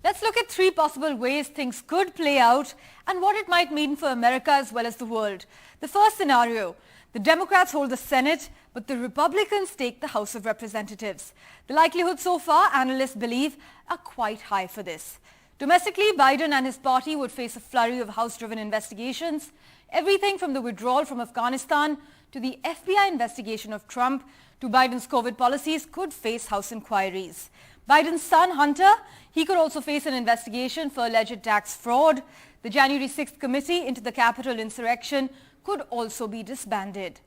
Let's look at three possible ways things could play out and what it might mean for America as well as the world. The first scenario, the Democrats hold the Senate, but the Republicans take the House of Representatives. The likelihood so far, analysts believe, are quite high for this. Domestically, Biden and his party would face a flurry of House-driven investigations. Everything from the withdrawal from Afghanistan to the FBI investigation of Trump to Biden's COVID policies could face House inquiries. Biden's son, Hunter, he could also face an investigation for alleged tax fraud. The January 6th committee into the Capitol insurrection could also be disbanded.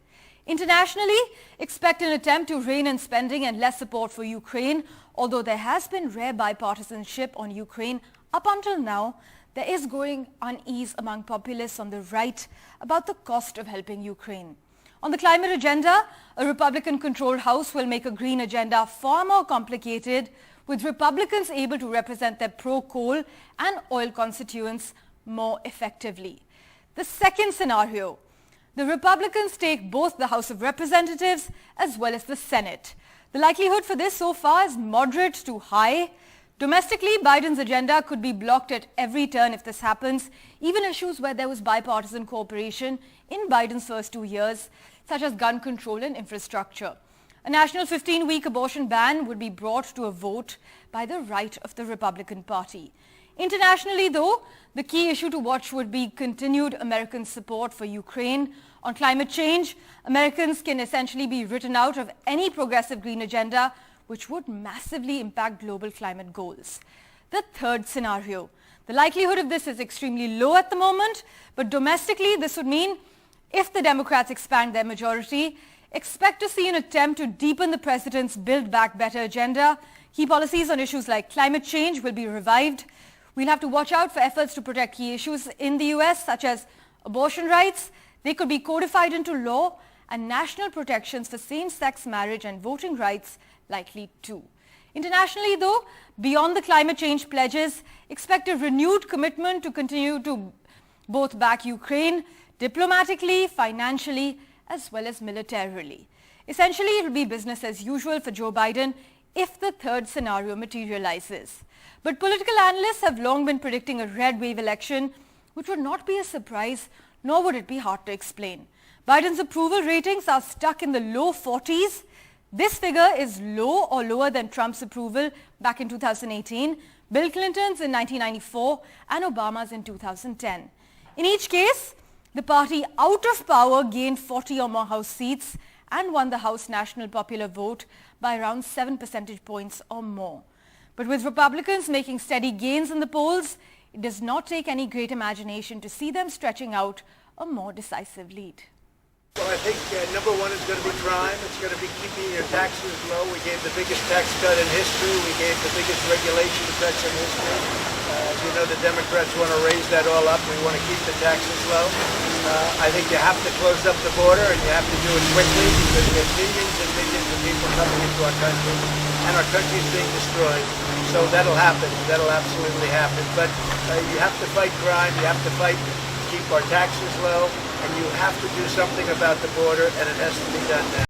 Internationally, expect an attempt to rein in spending and less support for Ukraine. Although there has been rare bipartisanship on Ukraine up until now, there is growing unease among populists on the right about the cost of helping Ukraine. On the climate agenda, a Republican-controlled House will make a green agenda far more complicated, with Republicans able to represent their pro-coal and oil constituents more effectively. The second scenario, the Republicans take both the House of Representatives as well as the Senate. The likelihood for this so far is moderate to high. Domestically, Biden's agenda could be blocked at every turn if this happens, even issues where there was bipartisan cooperation in Biden's first 2 years, such as gun control and infrastructure. A national 15-week abortion ban would be brought to a vote by the right of the Republican Party. Internationally, though, the key issue to watch would be continued American support for Ukraine. On climate change, Americans can essentially be written out of any progressive green agenda, which would massively impact global climate goals. The third scenario, the likelihood of this is extremely low at the moment, but domestically this would mean if the Democrats expand their majority, expect to see an attempt to deepen the president's Build Back Better agenda. Key policies on issues like climate change will be revived. We'll have to watch out for efforts to protect key issues in the US, such as abortion rights. They could be codified into law, and national protections for same-sex marriage and voting rights likely too. Internationally, though, beyond the climate change pledges, expect a renewed commitment to continue to both back Ukraine diplomatically, financially, as well as militarily. Essentially, it will be business as usual for Joe Biden if the third scenario materializes. But political analysts have long been predicting a red wave election, which would not be a surprise, nor would it be hard to explain. Biden's approval ratings are stuck in the low 40s. This figure is low or lower than Trump's approval back in 2018, Bill Clinton's in 1994, and Obama's in 2010. In each case, the party out of power gained 40 or more House seats and won the House National Popular Vote by around 7 percentage points or more. But with Republicans making steady gains in the polls, it does not take any great imagination to see them stretching out a more decisive lead. Well, I think number one is going to be crime. It's going to be keeping your taxes low. We gave the biggest tax cut in history. We gave the biggest regulation cuts in history. As you know, the Democrats want to raise that all up. We want to keep the taxes low. I think you have to close up the border, and you have to do it quickly because there's millions and millions of people coming into our country, and our country is being destroyed. So that'll happen. That'll absolutely happen. But you have to fight crime. You have to fight to keep our taxes low. And you have to do something about the border, and it has to be done now.